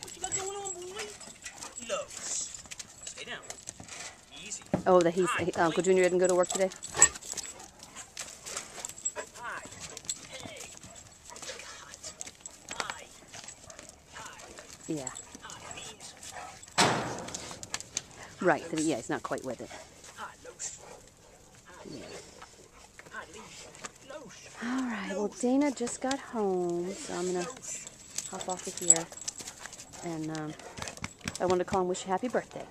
What you got going on, boy? Los. Stay down. Easy. Oh, that Uncle Junior didn't go to work today? Hi. Hey. Cut. Hi. Hi. Yeah. Hi, beans. Right. Yeah, he's not quite with it. Hi, Los. Hi. Yeah. Hi, Leash. Los. All right. Well, Dana just got home, so I'm gonna hop off of here, and I wanted to call and wish you happy birthday.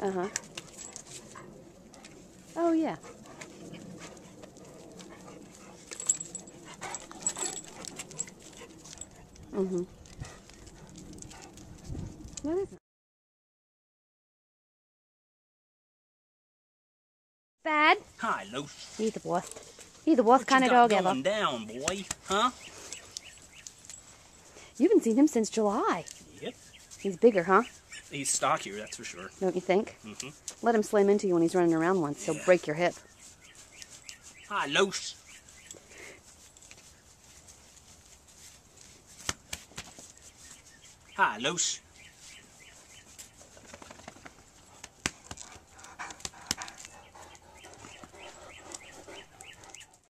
Uh-huh. Oh, yeah. Mm-hmm. What is it? Bad? Hi, Los. He's the worst. He's the worst kind of dog ever. Going down, boy? Huh? You haven't seen him since July. Yep. He's bigger, huh? He's stockier, that's for sure. Don't you think? Mm-hmm. Let him slam into you when he's running around once. He'll break your hip. Hi, Los. Hi, Los.